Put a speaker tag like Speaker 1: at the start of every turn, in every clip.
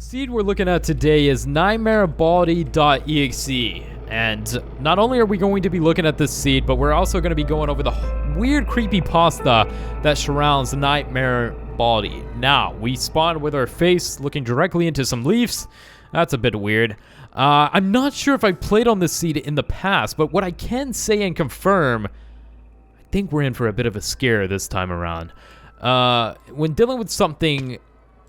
Speaker 1: The seed we're looking at today is NightmareBaldi.exe, and not only are we going to be looking at this seed, but we're also going to be going over the weird creepypasta that surrounds Nightmare Baldi. Now, we spawned with our face looking directly into some leaves. That's a bit weird. I'm not sure if I played on this seed in the past, but what I can say and confirm, I think we're in for a bit of a scare this time around. When dealing with something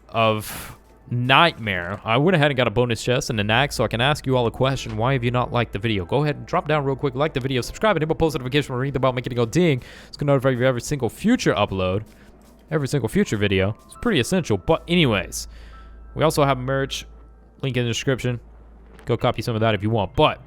Speaker 1: of nightmare, I went ahead and got a bonus chest and an axe, so I can ask you all a question. Why have you not liked the video? Go ahead and drop down real quick, like the video, subscribe, and hit the post notification when we read about making it go ding. It's gonna notify you every single future upload, every single future video. It's pretty essential. But anyways, we also have merch, link in the description. Go copy some of that if you want. But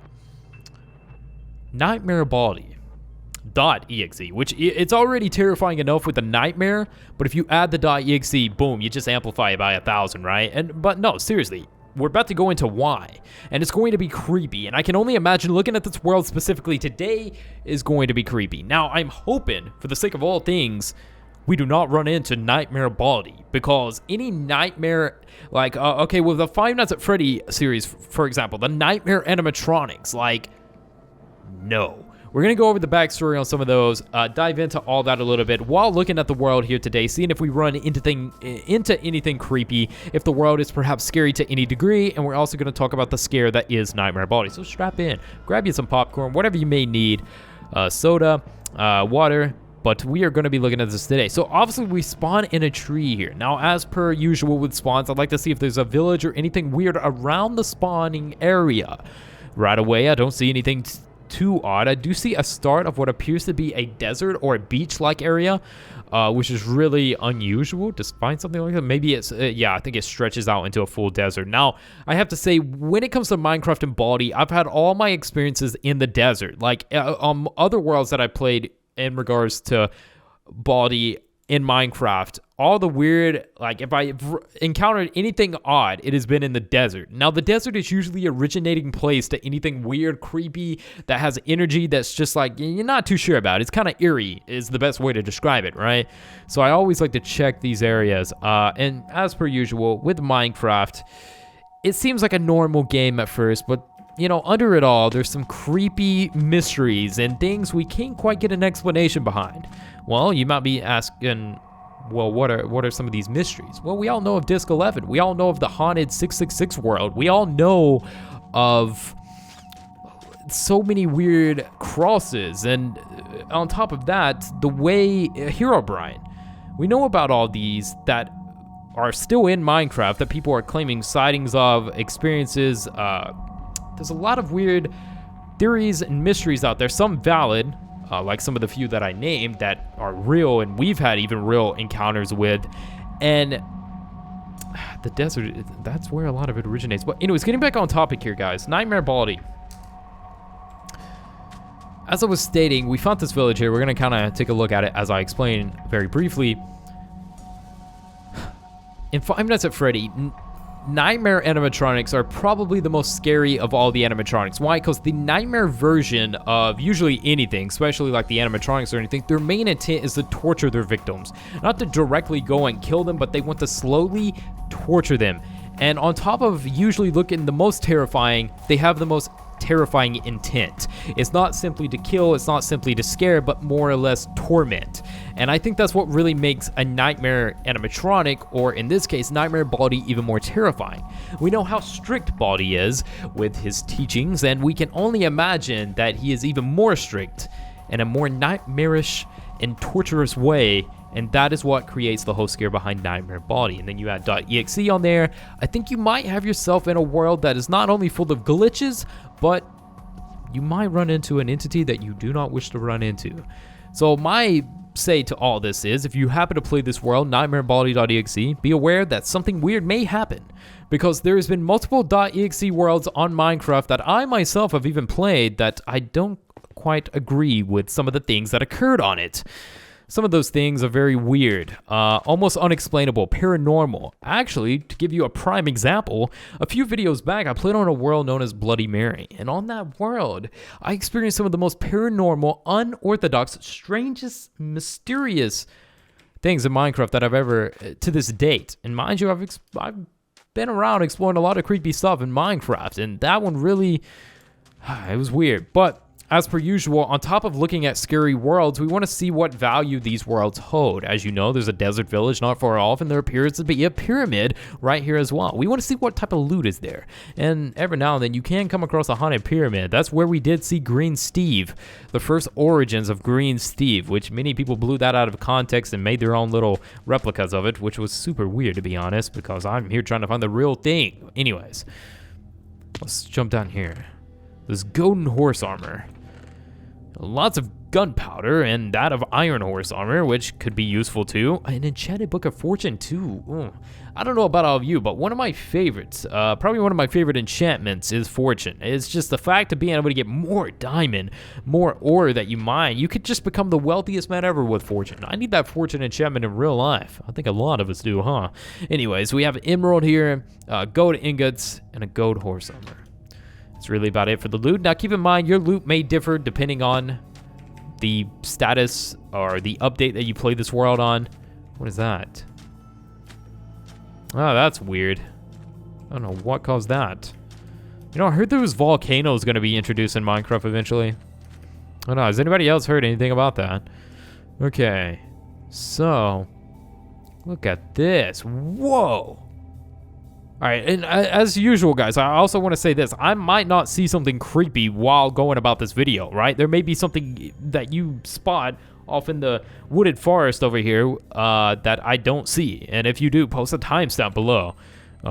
Speaker 1: NightmareBaldi.exe, which it's already terrifying enough with the nightmare, but if you add the .exe, boom, you just amplify it by 1,000, right? But no, seriously, we're about to go into why, and it's going to be creepy, and I can only imagine looking at this world specifically today is going to be creepy. Now, I'm hoping, for the sake of all things, we do not run into NightmareBaldi, because any nightmare, like, okay, with the Five Nights at Freddy series, for example, the nightmare animatronics, like, no. We're going to go over the backstory on some of those, dive into all that a little bit while looking at the world here today, seeing if we run into anything creepy, if the world is perhaps scary to any degree, and we're also going to talk about the scare that is NightmareBaldi. So strap in, grab you some popcorn, whatever you may need, soda, water, but we are going to be looking at this today. So obviously we spawn in a tree here. Now, as per usual with spawns, I'd like to see if there's a village or anything weird around the spawning area. Right away, I don't see anything too odd. I do see a start of what appears to be a desert or a beach-like area, which is really unusual to find something like that. Maybe it's, yeah, I think it stretches out into a full desert. Now, I have to say, when it comes to Minecraft and Baldi, I've had all my experiences in the desert. Like, other worlds that I played in regards to Baldi in Minecraft, all the weird, like, if I've encountered anything odd, it has been in the desert. Now, the desert is usually originating place to anything weird, creepy, that has energy that's just like, you're not too sure about. It's kind of eerie is the best way to describe it, right? So I always like to check these areas. And as per usual, with Minecraft, it seems like a normal game at first, but you know, under it all, there's some creepy mysteries and things we can't quite get an explanation behind. Well, you might be asking, well, what are some of these mysteries? Well, we all know of Disc 11. We all know of the haunted 666 world. We all know of so many weird crosses. And on top of that, the way Herobrine. We know about all these that are still in Minecraft that people are claiming sightings of, experiences. There's a lot of weird theories and mysteries out there, some valid, like some of the few that I named that are real and we've had even real encounters with. And the desert, that's where a lot of it originates. But anyways, getting back on topic here, guys. NightmareBaldi. As I was stating, we found this village here. We're going to kind of take a look at it as I explained very briefly. In Five Nights at Freddy, nightmare animatronics are probably the most scary of all the animatronics. Why? Because the nightmare version of usually anything, especially like the animatronics or anything, their main intent is to torture their victims. Not to directly go and kill them, but they want to slowly torture them. And on top of usually looking the most terrifying, they have the most terrifying intent. It's not simply to kill, it's not simply to scare, but more or less torment. And I think that's what really makes a nightmare animatronic, or in this case, NightmareBaldi, even more terrifying. We know how strict Baldi is with his teachings, and we can only imagine that he is even more strict in a more nightmarish and torturous way, and that is what creates the whole scare behind NightmareBaldi. And then you add .exe on there. I think you might have yourself in a world that is not only full of glitches, but you might run into an entity that you do not wish to run into. So my say to all this is, if you happen to play this world, NightmareBaldi.exe, be aware that something weird may happen, because there has been multiple .exe worlds on Minecraft that I myself have even played that I don't quite agree with some of the things that occurred on it. Some of those things are very weird, almost unexplainable, paranormal. Actually, to give you a prime example, a few videos back, I played on a world known as Bloody Mary. And on that world, I experienced some of the most paranormal, unorthodox, strangest, mysterious things in Minecraft that I've ever, to this date. And mind you, I've been around exploring a lot of creepy stuff in Minecraft, and that one really, it was weird. But as per usual, on top of looking at scary worlds, we want to see what value these worlds hold. As you know, there's a desert village not far off, and there appears to be a pyramid right here as well. We want to see what type of loot is there. And every now and then, you can come across a haunted pyramid. That's where we did see Green Steve, the first origins of Green Steve, which many people blew that out of context and made their own little replicas of it, which was super weird, to be honest, because I'm here trying to find the real thing. Anyways, let's jump down here. This golden horse armor. Lots of gunpowder and that of iron horse armor, which could be useful too. An enchanted book of fortune too. Ooh. I don't know about all of you, but one of my favorites, probably one of my favorite enchantments is fortune. It's just the fact of being able to get more diamond, more ore that you mine. You could just become the wealthiest man ever with fortune. I need that fortune enchantment in real life. I think a lot of us do, huh? Anyways, we have an emerald here, gold ingots, and a gold horse armor. That's really about it for the loot. Now keep in mind, your loot may differ depending on the status or the update that you play this world on. What is that? Oh, that's weird. I don't know what caused that. You know, I heard there was volcanoes going to be introduced in Minecraft eventually. I don't know. Has anybody else heard anything about that? Okay. So, look at this. Whoa. All right, and as usual, guys, I also want to say this. I might not see something creepy while going about this video, right? There may be something that you spot off in the wooded forest over here that I don't see. And if you do, post a timestamp below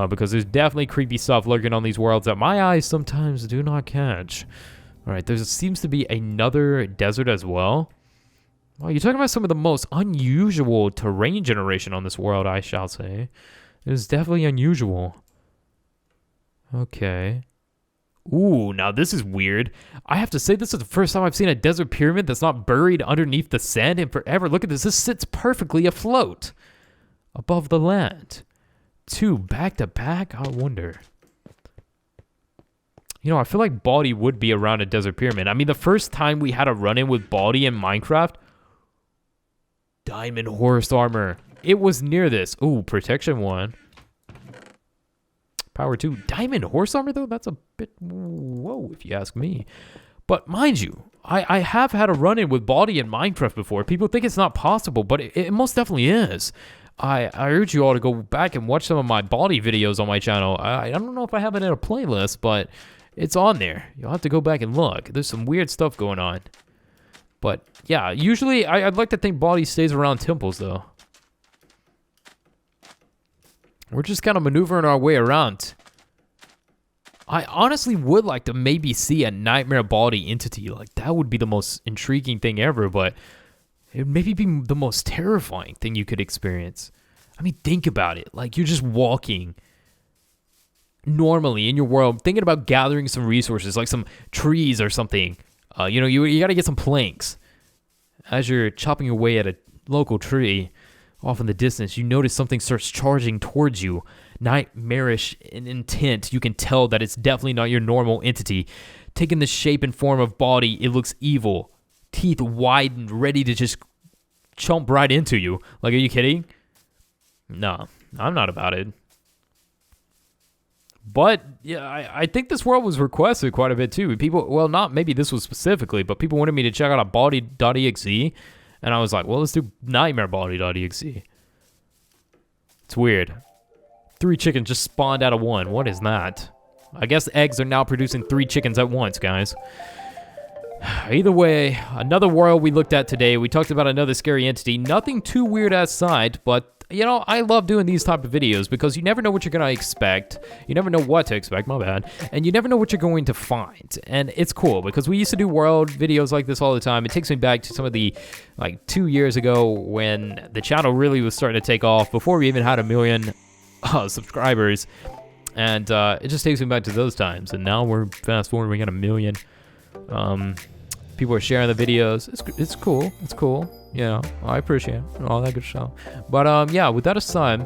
Speaker 1: because there's definitely creepy stuff lurking on these worlds that my eyes sometimes do not catch. All right, there seems to be another desert as well. Well, you're talking about some of the most unusual terrain generation on this world, I shall say. It was definitely unusual. Okay. Ooh, now this is weird. I have to say, this is the first time I've seen a desert pyramid that's not buried underneath the sand in forever. Look at this. This sits perfectly afloat above the land. Two back to back? I wonder. You know, I feel like Baldi would be around a desert pyramid. I mean, the first time we had a run-in with Baldi in Minecraft, diamond horse armor. It was near this. Ooh, protection 1. Power 2. Diamond horse armor, though? That's a bit... Whoa, if you ask me. But mind you, I have had a run-in with Baldi in Minecraft before. People think it's not possible, but it most definitely is. I urge you all to go back and watch some of my Baldi videos on my channel. I don't know if I have it in a playlist, but it's on there. You'll have to go back and look. There's some weird stuff going on. But, yeah, usually I'd like to think Baldi stays around temples, though. We're just kind of maneuvering our way around. I honestly would like to maybe see a NightmareBaldi entity. Like, that would be the most intriguing thing ever, but it would maybe be the most terrifying thing you could experience. I mean, think about it. Like, you're just walking normally in your world, thinking about gathering some resources, like some trees or something. You know, you got to get some planks. As you're chopping away at a local tree, off in the distance, you notice something starts charging towards you. Nightmarish in intent. You can tell that it's definitely not your normal entity. Taking the shape and form of Baldi, it looks evil. Teeth widened, ready to just chomp right into you. Like, are you kidding? No, I'm not about it. But, yeah, I think this world was requested quite a bit, too. People, well, not maybe this was specifically, but people wanted me to check out a Baldi.exe. And I was like, well, let's do NightmareBaldi.exe. It's weird. 3 chickens just spawned out of 1. What is that? I guess eggs are now producing 3 chickens at once, guys. Either way, another world we looked at today. We talked about another scary entity. Nothing too weird outside, but, you know, I love doing these type of videos because you never know what you're going to expect. You never know what to expect, my bad. And you never know what you're going to find. And it's cool because we used to do world videos like this all the time. It takes me back to some of the, like, 2 years ago when the channel really was starting to take off before we even had 1 million subscribers. And it just takes me back to those times. And now we're fast forward, we got 1 million. People are sharing the videos. It's cool. It's cool. You know, I appreciate it. All that good stuff. But yeah, with that aside,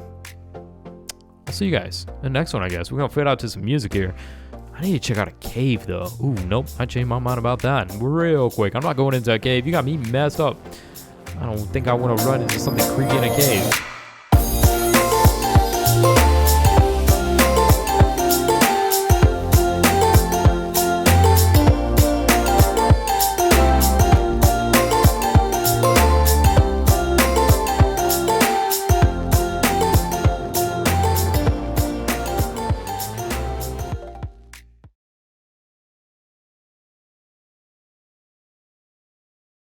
Speaker 1: I'll see you guys in the next one, I guess. We're gonna fade out to some music here. I need to check out a cave though. Ooh, nope. I changed my mind about that real quick. I'm not going into a cave. You got me messed up. I don't think I want to run into something creepy in a cave.